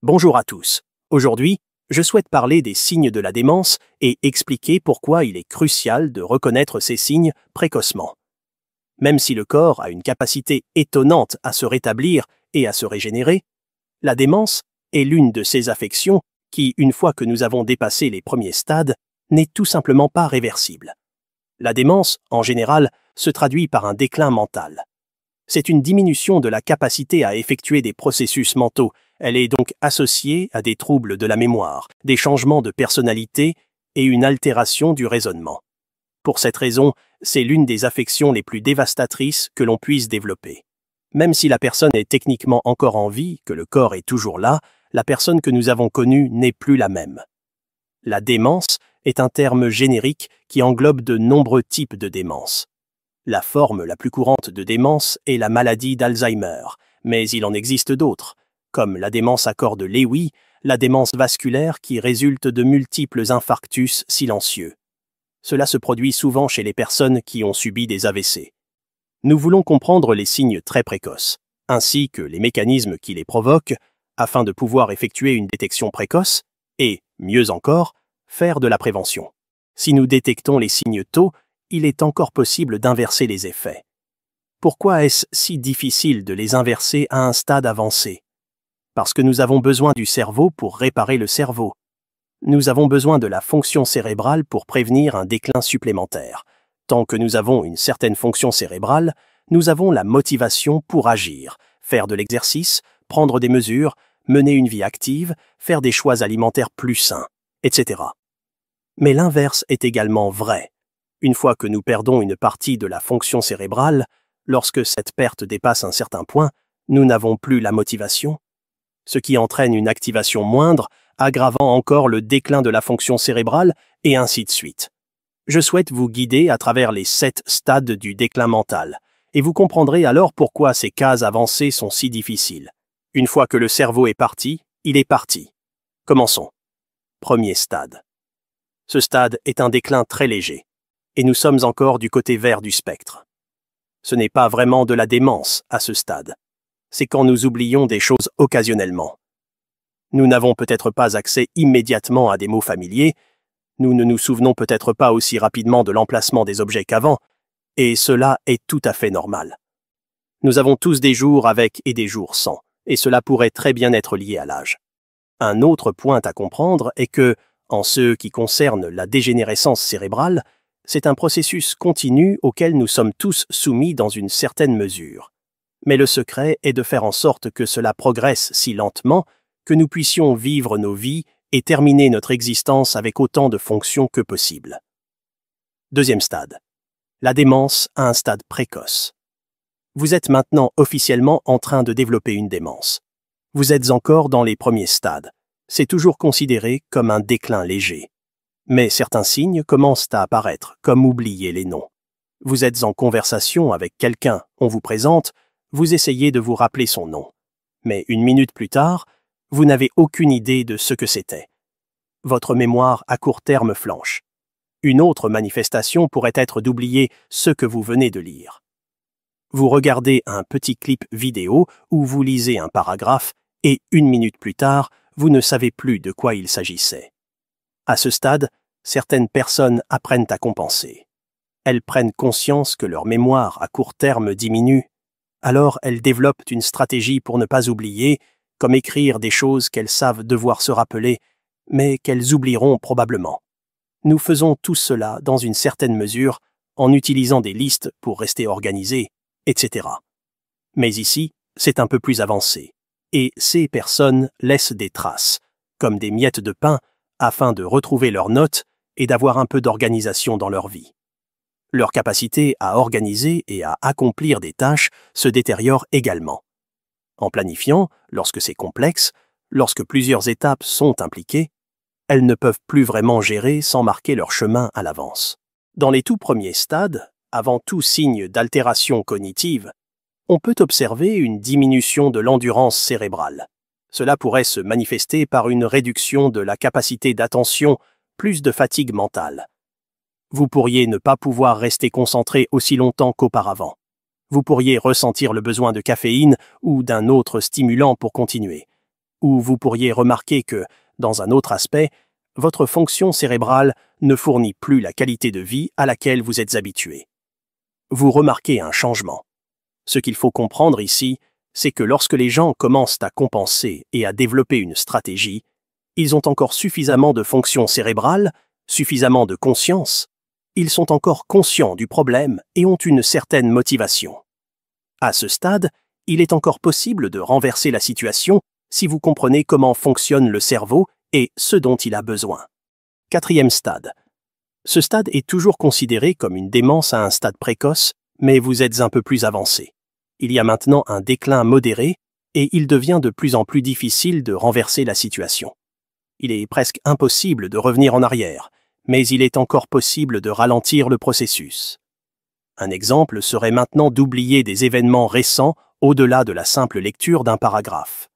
Bonjour à tous. Aujourd'hui, je souhaite parler des signes de la démence et expliquer pourquoi il est crucial de reconnaître ces signes précocement. Même si le corps a une capacité étonnante à se rétablir et à se régénérer, la démence est l'une de ces affections qui, une fois que nous avons dépassé les premiers stades, n'est tout simplement pas réversible. La démence, en général, se traduit par un déclin mental. C'est une diminution de la capacité à effectuer des processus mentaux. Elle est donc associée à des troubles de la mémoire, des changements de personnalité et une altération du raisonnement. Pour cette raison, c'est l'une des affections les plus dévastatrices que l'on puisse développer. Même si la personne est techniquement encore en vie, que le corps est toujours là, la personne que nous avons connue n'est plus la même. La démence est un terme générique qui englobe de nombreux types de démence. La forme la plus courante de démence est la maladie d'Alzheimer, mais il en existe d'autres, comme la démence à corps de Lewy, la démence vasculaire qui résulte de multiples infarctus silencieux. Cela se produit souvent chez les personnes qui ont subi des AVC. Nous voulons comprendre les signes très précoces, ainsi que les mécanismes qui les provoquent, afin de pouvoir effectuer une détection précoce et, mieux encore, faire de la prévention. Si nous détectons les signes tôt, il est encore possible d'inverser les effets. Pourquoi est-ce si difficile de les inverser à un stade avancé? Parce que nous avons besoin du cerveau pour réparer le cerveau. Nous avons besoin de la fonction cérébrale pour prévenir un déclin supplémentaire. Tant que nous avons une certaine fonction cérébrale, nous avons la motivation pour agir, faire de l'exercice, prendre des mesures, mener une vie active, faire des choix alimentaires plus sains, etc. Mais l'inverse est également vrai. Une fois que nous perdons une partie de la fonction cérébrale, lorsque cette perte dépasse un certain point, nous n'avons plus la motivation, ce qui entraîne une activation moindre, aggravant encore le déclin de la fonction cérébrale, et ainsi de suite. Je souhaite vous guider à travers les 7 stades du déclin mental, et vous comprendrez alors pourquoi ces cases avancées sont si difficiles. Une fois que le cerveau est parti, il est parti. Commençons. Premier stade. Ce stade est un déclin très léger, et nous sommes encore du côté vert du spectre. Ce n'est pas vraiment de la démence à ce stade. C'est quand nous oublions des choses occasionnellement. Nous n'avons peut-être pas accès immédiatement à des mots familiers, nous ne nous souvenons peut-être pas aussi rapidement de l'emplacement des objets qu'avant, et cela est tout à fait normal. Nous avons tous des jours avec et des jours sans, et cela pourrait très bien être lié à l'âge. Un autre point à comprendre est que, en ce qui concerne la dégénérescence cérébrale, c'est un processus continu auquel nous sommes tous soumis dans une certaine mesure. Mais le secret est de faire en sorte que cela progresse si lentement que nous puissions vivre nos vies et terminer notre existence avec autant de fonctions que possible. Deuxième stade. La démence à un stade précoce. Vous êtes maintenant officiellement en train de développer une démence. Vous êtes encore dans les premiers stades. C'est toujours considéré comme un déclin léger. Mais certains signes commencent à apparaître, comme oublier les noms. Vous êtes en conversation avec quelqu'un, on vous présente, vous essayez de vous rappeler son nom. Mais une minute plus tard, vous n'avez aucune idée de ce que c'était. Votre mémoire à court terme flanche. Une autre manifestation pourrait être d'oublier ce que vous venez de lire. Vous regardez un petit clip vidéo ou vous lisez un paragraphe et une minute plus tard, vous ne savez plus de quoi il s'agissait. À ce stade, certaines personnes apprennent à compenser. Elles prennent conscience que leur mémoire à court terme diminue, alors elles développent une stratégie pour ne pas oublier, comme écrire des choses qu'elles savent devoir se rappeler, mais qu'elles oublieront probablement. Nous faisons tout cela dans une certaine mesure en utilisant des listes pour rester organisés, etc. Mais ici, c'est un peu plus avancé, et ces personnes laissent des traces, comme des miettes de pain, afin de retrouver leurs notes et d'avoir un peu d'organisation dans leur vie. Leur capacité à organiser et à accomplir des tâches se détériore également. En planifiant, lorsque c'est complexe, lorsque plusieurs étapes sont impliquées, elles ne peuvent plus vraiment gérer sans marquer leur chemin à l'avance. Dans les tout premiers stades, avant tout signe d'altération cognitive, on peut observer une diminution de l'endurance cérébrale. Cela pourrait se manifester par une réduction de la capacité d'attention, plus de fatigue mentale. Vous pourriez ne pas pouvoir rester concentré aussi longtemps qu'auparavant. Vous pourriez ressentir le besoin de caféine ou d'un autre stimulant pour continuer. ou vous pourriez remarquer que, dans un autre aspect, votre fonction cérébrale ne fournit plus la qualité de vie à laquelle vous êtes habitué. Vous remarquez un changement. Ce qu'il faut comprendre ici, c'est que lorsque les gens commencent à compenser et à développer une stratégie, ils ont encore suffisamment de fonctions cérébrales, suffisamment de conscience, ils sont encore conscients du problème et ont une certaine motivation. À ce stade, il est encore possible de renverser la situation si vous comprenez comment fonctionne le cerveau et ce dont il a besoin. 4e stade. Ce stade est toujours considéré comme une démence à un stade précoce, mais vous êtes un peu plus avancé. Il y a maintenant un déclin modéré et il devient de plus en plus difficile de renverser la situation. Il est presque impossible de revenir en arrière, mais il est encore possible de ralentir le processus. Un exemple serait maintenant d'oublier des événements récents au-delà de la simple lecture d'un paragraphe.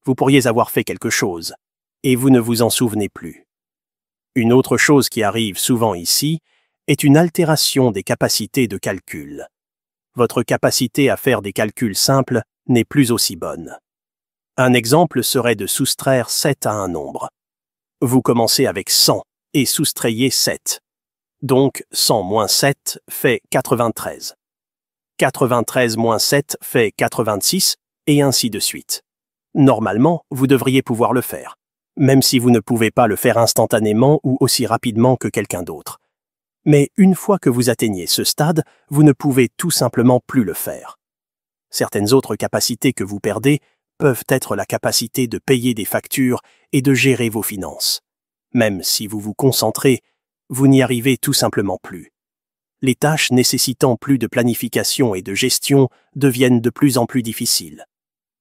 Vous pourriez avoir fait quelque chose, et vous ne vous en souvenez plus. Une autre chose qui arrive souvent ici est une altération des capacités de calcul. Votre capacité à faire des calculs simples n'est plus aussi bonne. Un exemple serait de soustraire 7 à un nombre. Vous commencez avec 100 et soustrayez 7. Donc 100 moins 7 fait 93. 93 moins 7 fait 86, et ainsi de suite. Normalement, vous devriez pouvoir le faire, même si vous ne pouvez pas le faire instantanément ou aussi rapidement que quelqu'un d'autre. Mais une fois que vous atteignez ce stade, vous ne pouvez tout simplement plus le faire. Certaines autres capacités que vous perdez peuvent être la capacité de payer des factures et de gérer vos finances. Même si vous vous concentrez, vous n'y arrivez tout simplement plus. Les tâches nécessitant plus de planification et de gestion deviennent de plus en plus difficiles.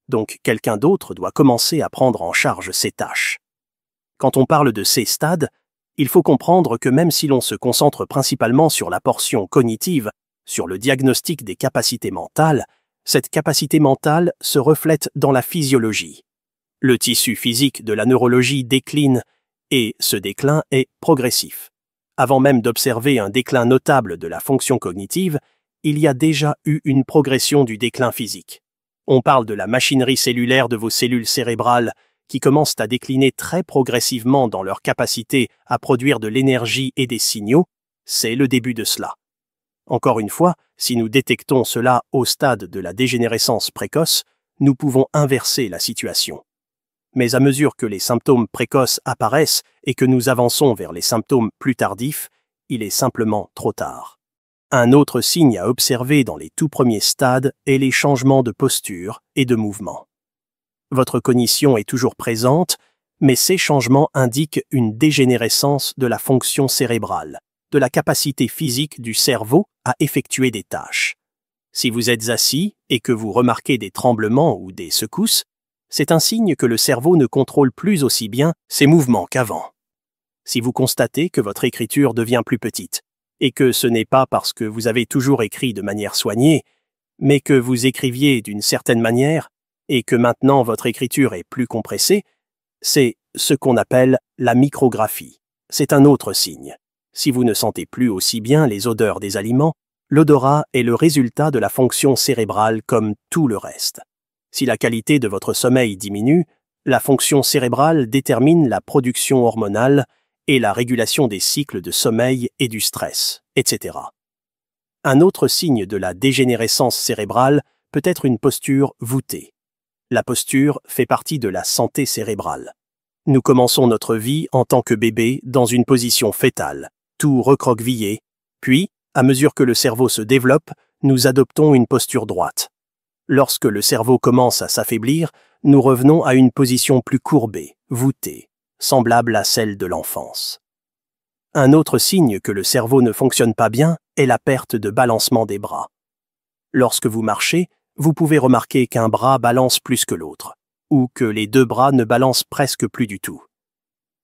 Donc quelqu'un d'autre doit commencer à prendre en charge ces tâches. Quand on parle de ces stades, il faut comprendre que même si l'on se concentre principalement sur la portion cognitive, sur le diagnostic des capacités mentales, cette capacité mentale se reflète dans la physiologie. Le tissu physique de la neurologie décline et ce déclin est progressif. Avant même d'observer un déclin notable de la fonction cognitive, il y a déjà eu une progression du déclin physique. On parle de la machinerie cellulaire de vos cellules cérébrales qui commencent à décliner très progressivement dans leur capacité à produire de l'énergie et des signaux, c'est le début de cela. Encore une fois, si nous détectons cela au stade de la dégénérescence précoce, nous pouvons inverser la situation. Mais à mesure que les symptômes précoces apparaissent et que nous avançons vers les symptômes plus tardifs, il est simplement trop tard. Un autre signe à observer dans les tout premiers stades est les changements de posture et de mouvement. Votre cognition est toujours présente, mais ces changements indiquent une dégénérescence de la fonction cérébrale, de la capacité physique du cerveau à effectuer des tâches. Si vous êtes assis et que vous remarquez des tremblements ou des secousses, c'est un signe que le cerveau ne contrôle plus aussi bien ses mouvements qu'avant. Si vous constatez que votre écriture devient plus petite, et que ce n'est pas parce que vous avez toujours écrit de manière soignée, mais que vous écriviez d'une certaine manière, et que maintenant votre écriture est plus compressée, c'est ce qu'on appelle la micrographie. C'est un autre signe. Si vous ne sentez plus aussi bien les odeurs des aliments, l'odorat est le résultat de la fonction cérébrale comme tout le reste. Si la qualité de votre sommeil diminue, la fonction cérébrale détermine la production hormonale et la régulation des cycles de sommeil et du stress, etc. Un autre signe de la dégénérescence cérébrale peut être une posture voûtée. La posture fait partie de la santé cérébrale. Nous commençons notre vie en tant que bébé dans une position fœtale, tout recroquevillé, puis, à mesure que le cerveau se développe, nous adoptons une posture droite. Lorsque le cerveau commence à s'affaiblir, nous revenons à une position plus courbée, voûtée, semblable à celle de l'enfance. Un autre signe que le cerveau ne fonctionne pas bien est la perte de balancement des bras. Lorsque vous marchez, vous pouvez remarquer qu'un bras balance plus que l'autre, ou que les deux bras ne balancent presque plus du tout.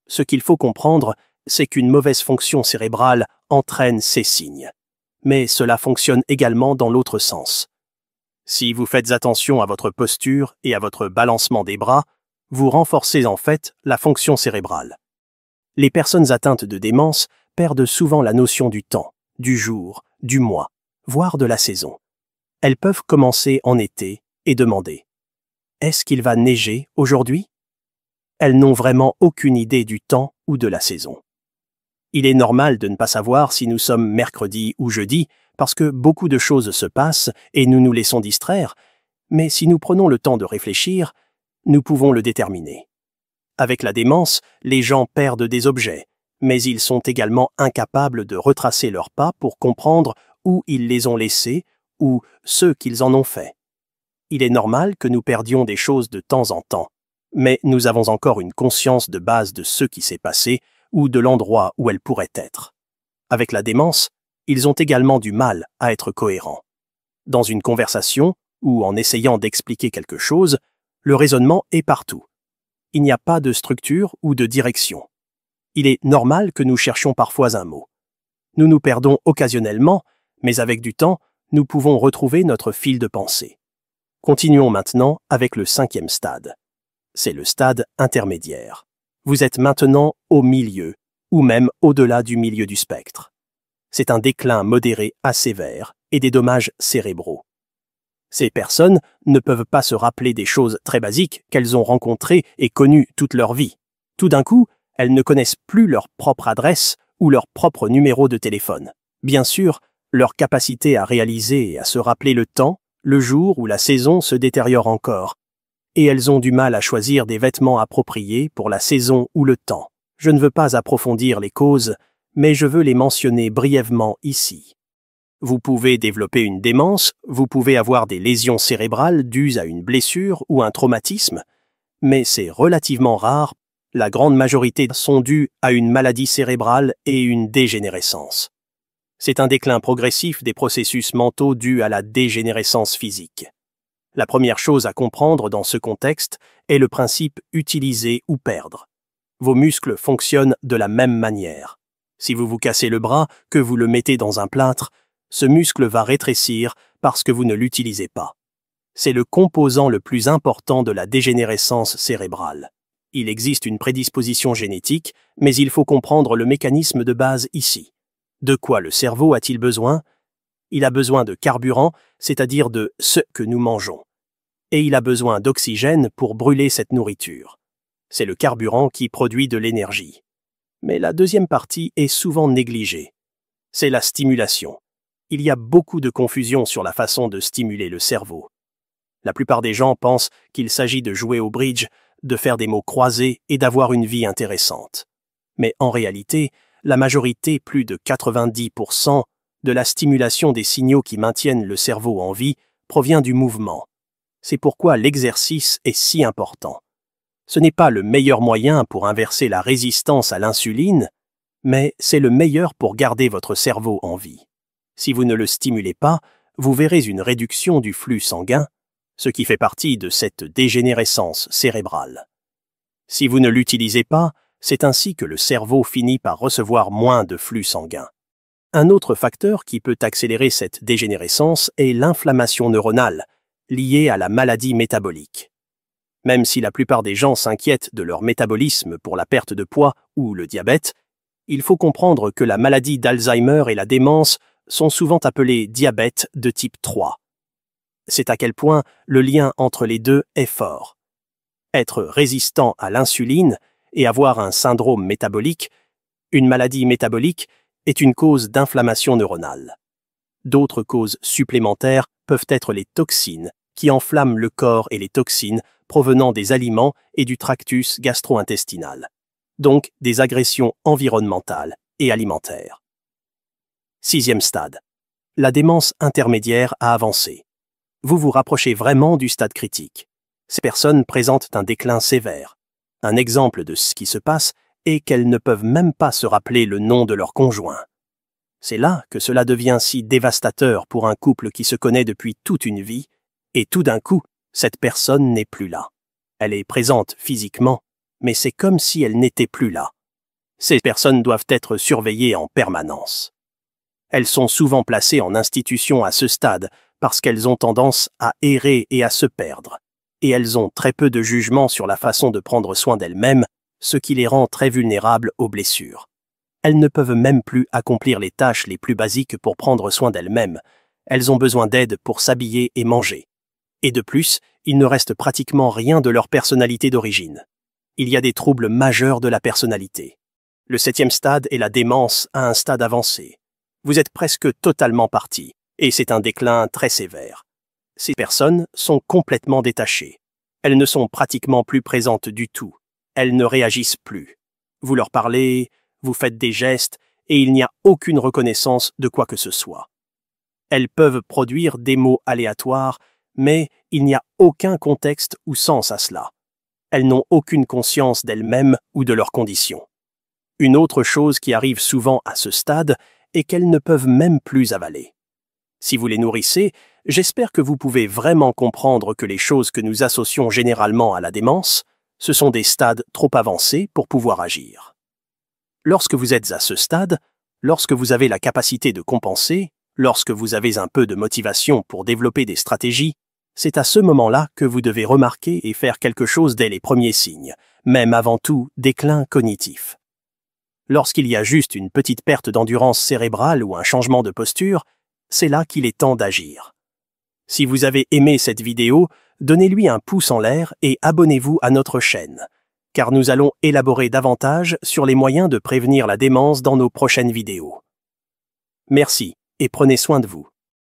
Ce qu'il faut comprendre, c'est qu'une mauvaise fonction cérébrale entraîne ces signes. Mais cela fonctionne également dans l'autre sens. Si vous faites attention à votre posture et à votre balancement des bras, vous renforcez en fait la fonction cérébrale. Les personnes atteintes de démence perdent souvent la notion du temps, du jour, du mois, voire de la saison. Elles peuvent commencer en été et demander « Est-ce qu'il va neiger aujourd'hui ?» Elles n'ont vraiment aucune idée du temps ou de la saison. Il est normal de ne pas savoir si nous sommes mercredi ou jeudi, parce que beaucoup de choses se passent et nous nous laissons distraire, mais si nous prenons le temps de réfléchir, nous pouvons le déterminer. Avec la démence, les gens perdent des objets, mais ils sont également incapables de retracer leurs pas pour comprendre où ils les ont laissés ou ce qu'ils en ont fait. Il est normal que nous perdions des choses de temps en temps, mais nous avons encore une conscience de base de ce qui s'est passé ou de l'endroit où elles pourraient être. Avec la démence, ils ont également du mal à être cohérents. Dans une conversation ou en essayant d'expliquer quelque chose, le raisonnement est partout. Il n'y a pas de structure ou de direction. Il est normal que nous cherchions parfois un mot. Nous nous perdons occasionnellement, mais avec du temps, nous pouvons retrouver notre fil de pensée. Continuons maintenant avec le 5e stade. C'est le stade intermédiaire. Vous êtes maintenant au milieu, ou même au-delà du milieu du spectre. C'est un déclin modéré à sévère et des dommages cérébraux. Ces personnes ne peuvent pas se rappeler des choses très basiques qu'elles ont rencontrées et connues toute leur vie. Tout d'un coup, elles ne connaissent plus leur propre adresse ou leur propre numéro de téléphone. Bien sûr, leur capacité à réaliser et à se rappeler le temps, le jour ou la saison se détériore encore, et elles ont du mal à choisir des vêtements appropriés pour la saison ou le temps. Je ne veux pas approfondir les causes, mais je veux les mentionner brièvement ici. Vous pouvez développer une démence, vous pouvez avoir des lésions cérébrales dues à une blessure ou un traumatisme, mais c'est relativement rare. La grande majorité sont dues à une maladie cérébrale et une dégénérescence. C'est un déclin progressif des processus mentaux dus à la dégénérescence physique. La première chose à comprendre dans ce contexte est le principe utiliser ou perdre. Vos muscles fonctionnent de la même manière. Si vous vous cassez le bras, que vous le mettez dans un plâtre, ce muscle va rétrécir parce que vous ne l'utilisez pas. C'est le composant le plus important de la dégénérescence cérébrale. Il existe une prédisposition génétique, mais il faut comprendre le mécanisme de base ici. De quoi le cerveau a-t-il besoin? Il a besoin de carburant, c'est-à-dire de ce que nous mangeons. Et il a besoin d'oxygène pour brûler cette nourriture. C'est le carburant qui produit de l'énergie. Mais la deuxième partie est souvent négligée. C'est la stimulation. Il y a beaucoup de confusion sur la façon de stimuler le cerveau. La plupart des gens pensent qu'il s'agit de jouer au bridge, de faire des mots croisés et d'avoir une vie intéressante. Mais en réalité, la majorité, plus de 90%, de la stimulation des signaux qui maintiennent le cerveau en vie provient du mouvement. C'est pourquoi l'exercice est si important. Ce n'est pas le meilleur moyen pour inverser la résistance à l'insuline, mais c'est le meilleur pour garder votre cerveau en vie. Si vous ne le stimulez pas, vous verrez une réduction du flux sanguin, ce qui fait partie de cette dégénérescence cérébrale. Si vous ne l'utilisez pas, c'est ainsi que le cerveau finit par recevoir moins de flux sanguin. Un autre facteur qui peut accélérer cette dégénérescence est l'inflammation neuronale, liée à la maladie métabolique. Même si la plupart des gens s'inquiètent de leur métabolisme pour la perte de poids ou le diabète, il faut comprendre que la maladie d'Alzheimer et la démence sont souvent appelées diabète de type 3. C'est à quel point le lien entre les deux est fort. Être résistant à l'insuline et avoir un syndrome métabolique, une maladie métabolique, est une cause d'inflammation neuronale. D'autres causes supplémentaires peuvent être les toxines, qui enflamment le corps, et les toxines provenant des aliments et du tractus gastro-intestinal, donc des agressions environnementales et alimentaires. 6e stade. La démence intermédiaire a avancé. Vous vous rapprochez vraiment du stade critique. Ces personnes présentent un déclin sévère. Un exemple de ce qui se passe est qu'elles ne peuvent même pas se rappeler le nom de leur conjoint. C'est là que cela devient si dévastateur pour un couple qui se connaît depuis toute une vie, et tout d'un coup, cette personne n'est plus là. Elle est présente physiquement, mais c'est comme si elle n'était plus là. Ces personnes doivent être surveillées en permanence. Elles sont souvent placées en institution à ce stade parce qu'elles ont tendance à errer et à se perdre, et elles ont très peu de jugement sur la façon de prendre soin d'elles-mêmes, ce qui les rend très vulnérables aux blessures. Elles ne peuvent même plus accomplir les tâches les plus basiques pour prendre soin d'elles-mêmes. Elles ont besoin d'aide pour s'habiller et manger. Et de plus, il ne reste pratiquement rien de leur personnalité d'origine. il y a des troubles majeurs de la personnalité. Le 7e stade est la démence à un stade avancé. Vous êtes presque totalement parti, et c'est un déclin très sévère. Ces personnes sont complètement détachées. Elles ne sont pratiquement plus présentes du tout. Elles ne réagissent plus. Vous leur parlez, vous faites des gestes, et il n'y a aucune reconnaissance de quoi que ce soit. Elles peuvent produire des mots aléatoires, mais il n'y a aucun contexte ou sens à cela. Elles n'ont aucune conscience d'elles-mêmes ou de leurs conditions. Une autre chose qui arrive souvent à ce stade est qu'elles ne peuvent même plus avaler. Si vous les nourrissez, j'espère que vous pouvez vraiment comprendre que les choses que nous associons généralement à la démence, ce sont des stades trop avancés pour pouvoir agir. Lorsque vous êtes à ce stade, lorsque vous avez la capacité de compenser, lorsque vous avez un peu de motivation pour développer des stratégies, c'est à ce moment-là que vous devez remarquer et faire quelque chose dès les premiers signes, même avant tout déclin cognitif. Lorsqu'il y a juste une petite perte d'endurance cérébrale ou un changement de posture, c'est là qu'il est temps d'agir. Si vous avez aimé cette vidéo, donnez-lui un pouce en l'air et abonnez-vous à notre chaîne, car nous allons élaborer davantage sur les moyens de prévenir la démence dans nos prochaines vidéos. Merci et prenez soin de vous.